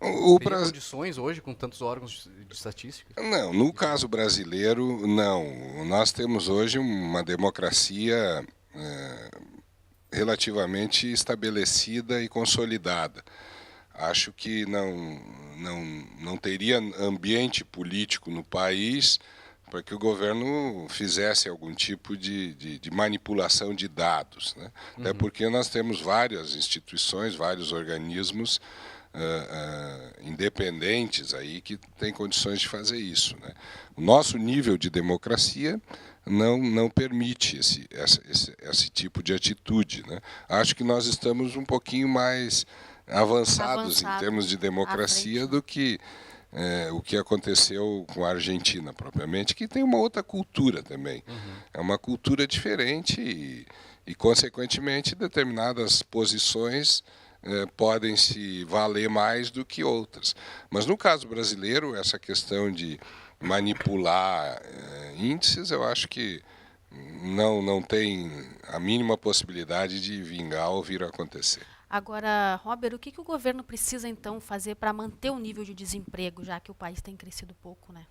Tem condições hoje, com tantos órgãos de estatística? Não, no caso brasileiro, não. Nós temos hoje uma democracia relativamente estabelecida e consolidada. Acho que não teria ambiente político no país para que o governo fizesse algum tipo de manipulação de dados. Né? Até porque nós temos várias instituições, vários organismos independentes aí que têm condições de fazer isso. Né? O nosso nível de democracia não permite esse tipo de atitude. Né? Acho que nós estamos um pouquinho mais avançados em termos de democracia do que o que aconteceu com a Argentina, propriamente, que tem uma outra cultura também. É uma cultura diferente e consequentemente, determinadas posições podem se valer mais do que outras. Mas, no caso brasileiro, essa questão de manipular índices, eu acho que não tem a mínima possibilidade de vingar ou vir a acontecer. Agora, Robert, o que o governo precisa, então, fazer para manter o nível de desemprego, já que o país tem crescido pouco, né?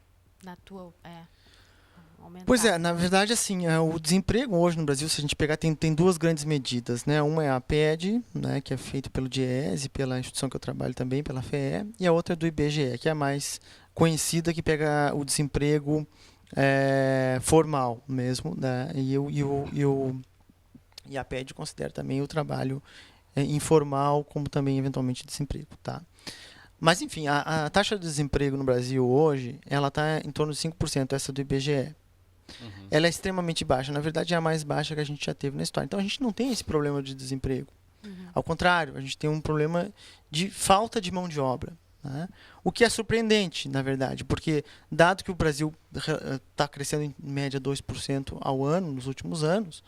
Aumentar. Pois é, na verdade, assim, o desemprego hoje no Brasil, se a gente pegar, tem duas grandes medidas, né? Uma é a PED, né, que é feita pelo DIEESE, pela instituição que eu trabalho também, pela FEE, e a outra é do IBGE, que é a mais conhecida, que pega o desemprego formal mesmo, né? E a PED considera também o trabalho informal, como também, eventualmente, desemprego. Tá? Mas, enfim, a taxa de desemprego no Brasil hoje, ela está em torno de 5%, essa do IBGE. Ela é extremamente baixa. Na verdade, é a mais baixa que a gente já teve na história. Então, a gente não tem esse problema de desemprego. Ao contrário, a gente tem um problema de falta de mão de obra, né? O que é surpreendente, na verdade, porque dado que o Brasil está crescendo em média 2% ao ano nos últimos anos,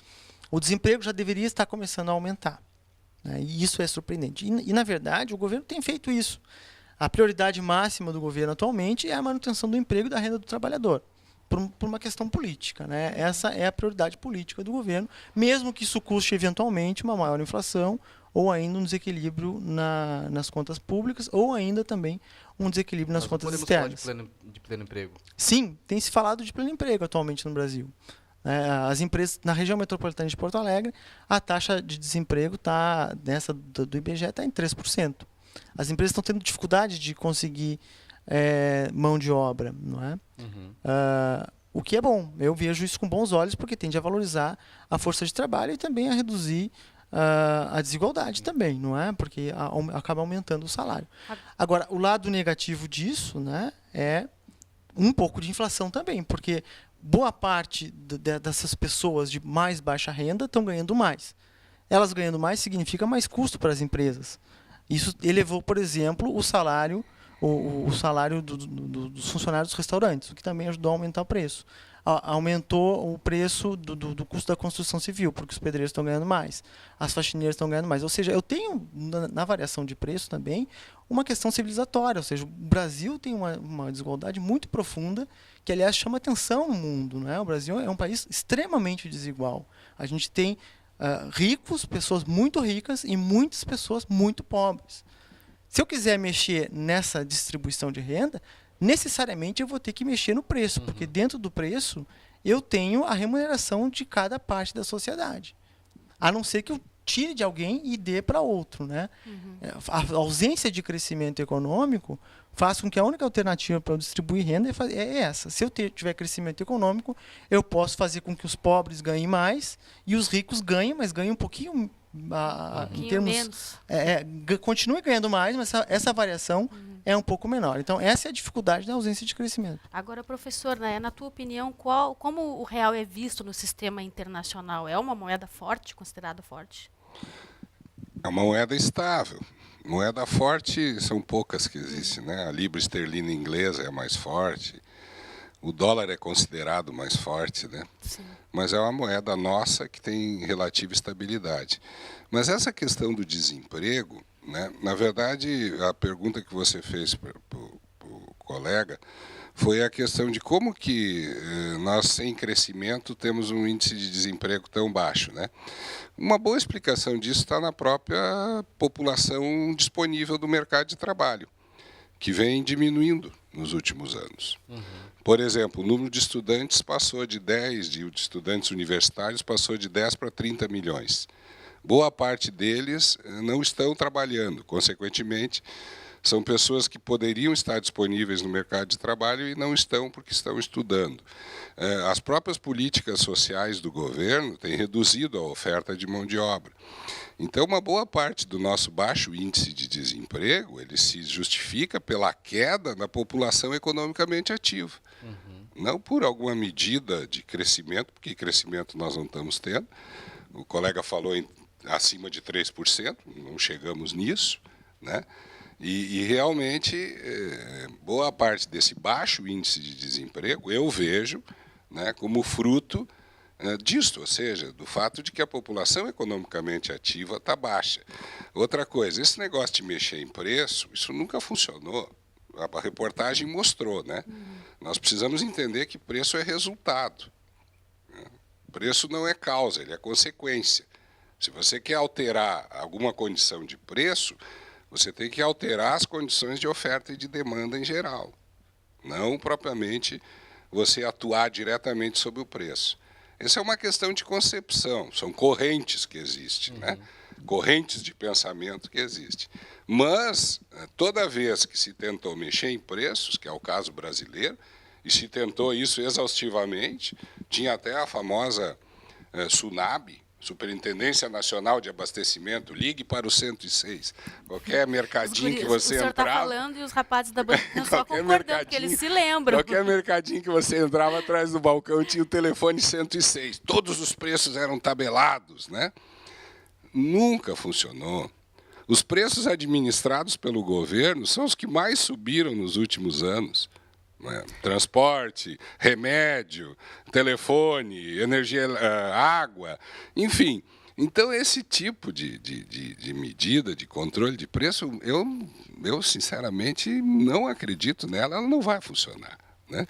o desemprego já deveria estar começando a aumentar, né? E isso é surpreendente. E, na verdade, o governo tem feito isso. A prioridade máxima do governo atualmente é a manutenção do emprego e da renda do trabalhador, por uma questão política, né? Essa é a prioridade política do governo, mesmo que isso custe eventualmente uma maior inflação ou ainda um desequilíbrio nas contas públicas ou ainda também um desequilíbrio nas contas externas. Falar de pleno emprego? Sim, tem se falado de pleno emprego atualmente no Brasil. As empresas na região metropolitana de Porto Alegre, a taxa de desemprego do IBGE está em 3%. As empresas estão tendo dificuldade de conseguir mão de obra, não é? O que é bom. Eu vejo isso com bons olhos porque tende a valorizar a força de trabalho e também a reduzir a desigualdade também, não é? Porque acaba aumentando o salário. Agora, o lado negativo disso, né, é um pouco de inflação também, porque boa parte dessas pessoas de mais baixa renda estão ganhando mais. Elas ganhando mais significa mais custo para as empresas. Isso elevou, por exemplo, o salário dos funcionários dos restaurantes, o que também ajudou a aumentar o preço. Aumentou o preço do custo da construção civil, porque os pedreiros estão ganhando mais, as faxineiras estão ganhando mais. Ou seja, eu tenho, na variação de preço também, uma questão civilizatória. Ou seja, o Brasil tem uma desigualdade muito profunda, que, aliás, chama atenção no mundo, não é? O Brasil é um país extremamente desigual. A gente tem ricos, pessoas muito ricas, e muitas pessoas muito pobres. Se eu quiser mexer nessa distribuição de renda, necessariamente eu vou ter que mexer no preço, porque dentro do preço eu tenho a remuneração de cada parte da sociedade. A não ser que eu tire de alguém e dê para outro, né? A ausência de crescimento econômico faz com que a única alternativa para eu distribuir renda é essa. Se eu tiver crescimento econômico, eu posso fazer com que os pobres ganhem mais e os ricos ganhem, mas ganhem um pouquinho em termos menos. Continue ganhando mais, mas essa variação é um pouco menor. Então, essa é a dificuldade da ausência de crescimento. Agora, professor, né, na tua opinião, como o real é visto no sistema internacional? É uma moeda forte, considerada forte? É uma moeda estável. Moeda forte são poucas que existem, né? A libra esterlina inglesa é a mais forte. O dólar é considerado mais forte, né? Sim. Mas é uma moeda nossa que tem relativa estabilidade. Mas essa questão do desemprego, né? Na verdade, a pergunta que você fez para o colega foi a questão de como que nós, sem crescimento, temos um índice de desemprego tão baixo, né? Uma boa explicação disso está na própria população disponível do mercado de trabalho, que vem diminuindo nos últimos anos. Por exemplo, o número de estudantes de estudantes universitários passou de 10 para 30 milhões. Boa parte deles não estão trabalhando, consequentemente, são pessoas que poderiam estar disponíveis no mercado de trabalho e não estão porque estão estudando. As próprias políticas sociais do governo têm reduzido a oferta de mão de obra. Então, uma boa parte do nosso baixo índice de desemprego, ele se justifica pela queda na população economicamente ativa. Não por alguma medida de crescimento, porque crescimento nós não estamos tendo. O colega falou acima de 3%, não chegamos nisso, né? E realmente, boa parte desse baixo índice de desemprego, eu vejo, né, como fruto disso, ou seja, do fato de que a população economicamente ativa está baixa. Outra coisa, esse negócio de mexer em preço, isso nunca funcionou. A reportagem mostrou, né? Nós precisamos entender que preço é resultado. Preço não é causa, ele é consequência. Se você quer alterar alguma condição de preço, você tem que alterar as condições de oferta e de demanda em geral. Não propriamente você atuar diretamente sobre o preço. Essa é uma questão de concepção, são correntes que existem, né? Correntes de pensamento que existem. Mas, toda vez que se tentou mexer em preços, que é o caso brasileiro, e se tentou isso exaustivamente, tinha até a famosa SUNAB, Superintendência Nacional de Abastecimento, ligue para o 106. Qualquer mercadinho que você entrava... O senhor está falando e os rapazes da banca estão só concordando, porque eles se lembram. Qualquer mercadinho que você entrava atrás do balcão tinha o telefone 106. Todos os preços eram tabelados, né? nunca funcionou. Os preços administrados pelo governo são os que mais subiram nos últimos anos. Transporte, remédio, telefone, energia, água, enfim. Então, esse tipo de medida, de controle de preço, eu sinceramente não acredito nela, ela não vai funcionar. Né?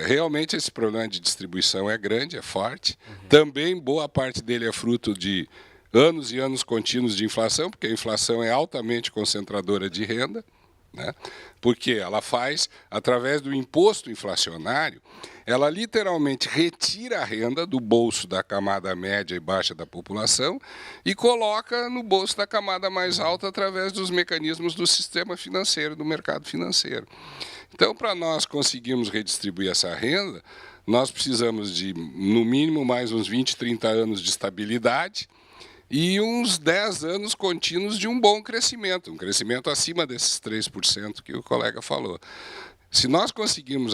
Realmente esse problema de distribuição é grande, é forte. Também boa parte dele é fruto de anos e anos contínuos de inflação, porque a inflação é altamente concentradora de renda, né? Porque ela faz, através do imposto inflacionário, ela literalmente retira a renda do bolso da camada média e baixa da população e coloca no bolso da camada mais alta através dos mecanismos do sistema financeiro, do mercado financeiro. Então, para nós conseguirmos redistribuir essa renda, nós precisamos de, no mínimo, mais uns 20, 30 anos de estabilidade e uns 10 anos contínuos de um bom crescimento, um crescimento acima desses 3% que o colega falou. Se nós conseguirmos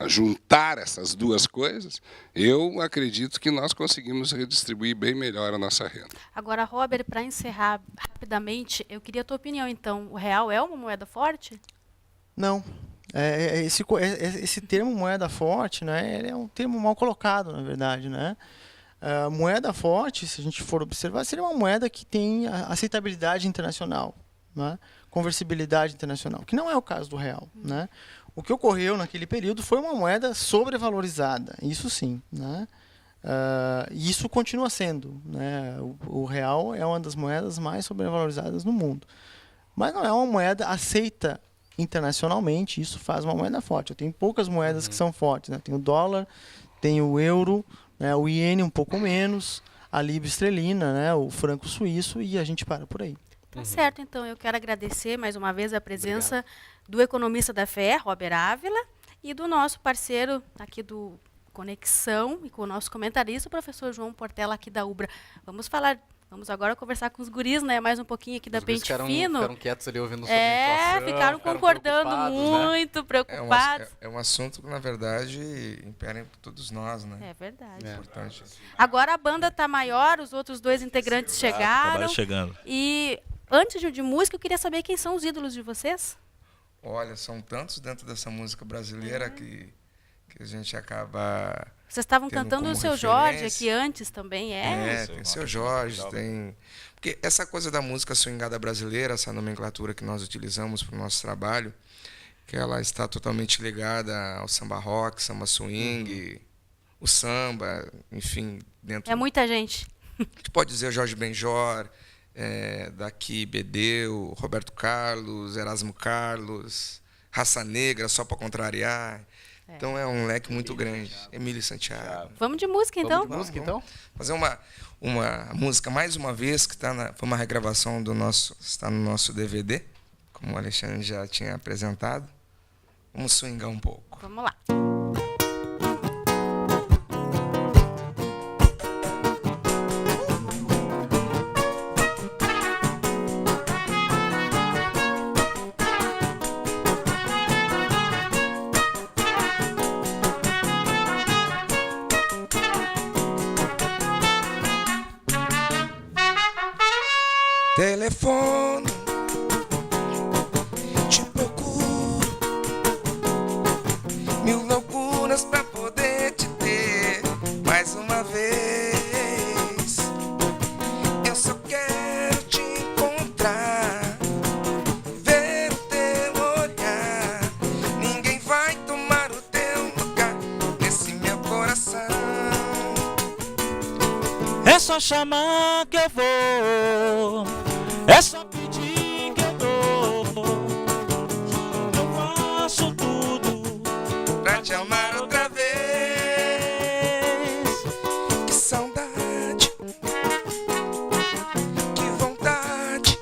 juntar essas duas coisas, eu acredito que nós conseguimos redistribuir bem melhor a nossa renda. Agora, Robert, para encerrar rapidamente, eu queria a tua opinião, então. O real é uma moeda forte? Não. Esse termo moeda forte, né, ele é um termo mal colocado, na verdade, né? Moeda forte, se a gente for observar, seria uma moeda que tem aceitabilidade internacional, né? Conversibilidade internacional, que não é o caso do real, né? O que ocorreu naquele período foi uma moeda sobrevalorizada, isso sim, né? E isso continua sendo, né? O real é uma das moedas mais sobrevalorizadas no mundo, mas não é uma moeda aceita internacionalmente. Isso faz uma moeda forte. Eu tenho poucas moedas que são fortes, né? Tem o dólar, tem o euro, né? O iene um pouco menos, a libra esterlina, né? O franco suíço, e a gente para por aí. Tá certo, então eu quero agradecer mais uma vez a presença do economista da FE, Robert Ávila, e do nosso parceiro aqui do Conexão e com o nosso comentarista, o professor João Portela, aqui da UBRA. Vamos agora conversar com os guris, né? Mais um pouquinho aqui da Pente Fino. Ficaram quietos ali ouvindo sobre a inflação. Ficaram concordando muito, preocupados. É um assunto que, na verdade, impera em todos nós, né? É verdade. É importante. Agora a banda está maior, os outros dois integrantes chegaram. Chegando. E antes de música, eu queria saber quem são os ídolos de vocês. Olha, são tantos dentro dessa música brasileira que a gente acaba... Vocês estavam cantando o Seu Jorge aqui antes também, tem o Seu Jorge, tem... Porque essa coisa da música swingada brasileira, essa nomenclatura que nós utilizamos para o nosso trabalho, que ela está totalmente ligada ao samba rock, samba swing, o samba, enfim... dentro. É muita gente. A gente pode dizer Jorge Benjor, daqui Bedeu, Roberto Carlos, Erasmo Carlos, Raça Negra, só para contrariar... Então é um leque muito grande. Emílio Santiago. Vamos de música, então? Vamos fazer uma música, mais uma vez, que foi uma regravação está no nosso DVD, como o Alexandre já tinha apresentado. Vamos swingar um pouco. Vamos lá. Telefono, te procuro, 1000 loucuras pra poder te ter mais uma vez. Eu só quero te encontrar, ver o teu olhar. Ninguém vai tomar o teu lugar nesse meu coração. É só chamar que eu vou, é só pedir que eu dou. Eu faço tudo pra te amar outra vez. Que saudade, que vontade.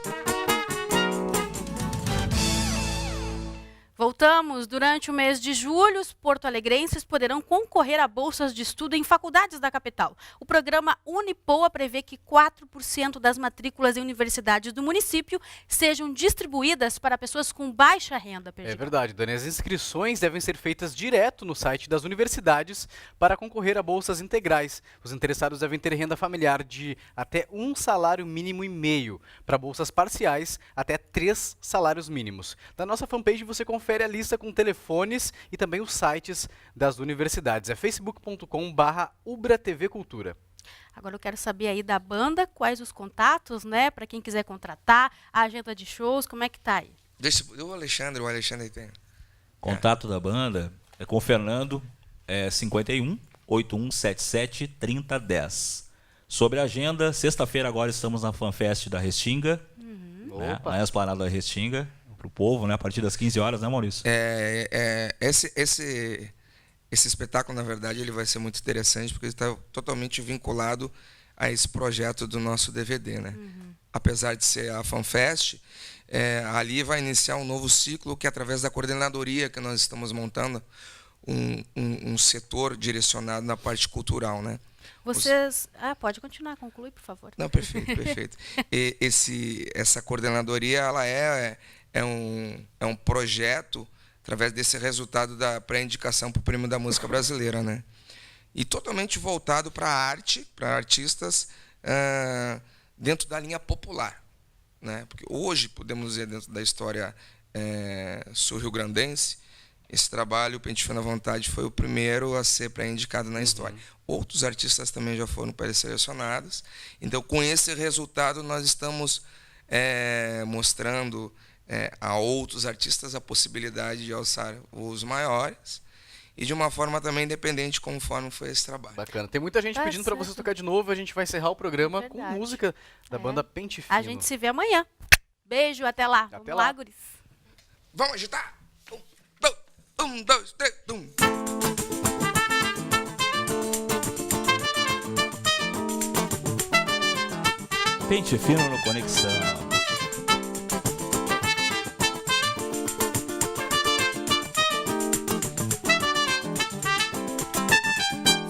Voltamos dissemos, durante o mês de julho, os porto-alegrenses poderão concorrer a bolsas de estudo em faculdades da capital. O programa Unipoa prevê que 4% das matrículas em universidades do município sejam distribuídas para pessoas com baixa renda. É verdade, Dani. As inscrições devem ser feitas direto no site das universidades para concorrer a bolsas integrais. Os interessados devem ter renda familiar de até 1,5 salário mínimo para bolsas parciais até 3 salários mínimos. Na nossa fanpage você confere a lista com telefones e também os sites das universidades. É facebook.com/UbraTVCultura. Agora eu quero saber aí da banda, quais os contatos, né, para quem quiser contratar, a agenda de shows, como é que tá aí? Deixa o Alexandre tem. Contato da banda é com o Fernando, 51 8177 3010. Sobre a agenda, sexta-feira agora estamos na FanFest da Restinga, né, na Esplanada da Restinga, para o povo, né, a partir das 15 horas, né, Maurício? Esse espetáculo, na verdade, ele vai ser muito interessante, porque ele está totalmente vinculado a esse projeto do nosso DVD, né? Apesar de ser a FanFest, ali vai iniciar um novo ciclo, que é através da coordenadoria que nós estamos montando, um setor direcionado na parte cultural, né? Vocês... pode continuar, conclui, por favor. Não, perfeito. Essa coordenadoria, ela é um projeto através desse resultado da pré-indicação para o Prêmio da Música Brasileira, né? E totalmente voltado para a arte, para artistas dentro da linha popular, né? Porque hoje, podemos dizer, dentro da história sul-rio-grandense, esse trabalho, o Pente Fino à Vontade, foi o primeiro a ser pré-indicado na história. Outros artistas também já foram pré-selecionados. Então, com esse resultado, nós estamos mostrando a outros artistas a possibilidade de alçar voos maiores e de uma forma também independente, conforme foi esse trabalho. Bacana. Tem muita gente pedindo para vocês tocar de novo. A gente vai encerrar o programa com música da banda Pente Fino. A gente se vê amanhã. Beijo, até lá. Vamos lá, guris. Vamos agitar! 1, 2, 3, 1. Pente Fino no Conexão.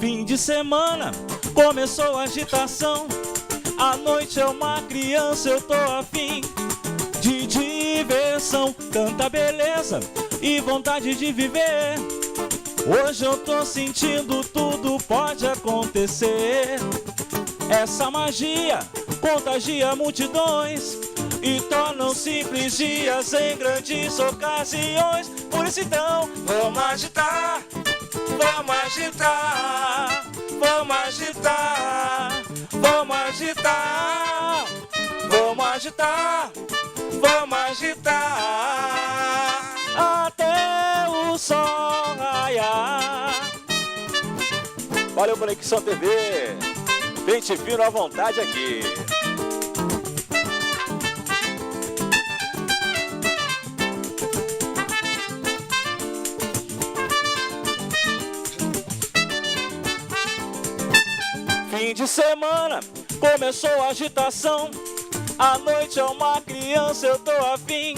Fim de semana, começou a agitação. A noite é uma criança, eu tô afim de diversão. Tanta beleza e vontade de viver. Hoje eu tô sentindo tudo pode acontecer. Essa magia contagia multidões e torna os simples dias em grandes ocasiões. Por isso então, vamos agitar, vamos agitar, vamos agitar, vamos agitar, vamos agitar, vamos agitar até o sol raiar. Valeu, Conexão TV. Pente Fino à vontade aqui. Fim de semana, começou a agitação. A noite é uma criança, eu tô afim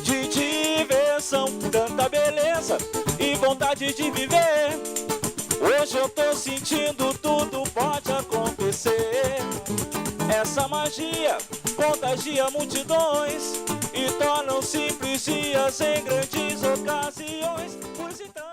de diversão. Tanta beleza e vontade de viver. Hoje eu tô sentindo tudo pode acontecer. Essa magia contagia multidões e torna os simples dias em grandes ocasiões. Pois então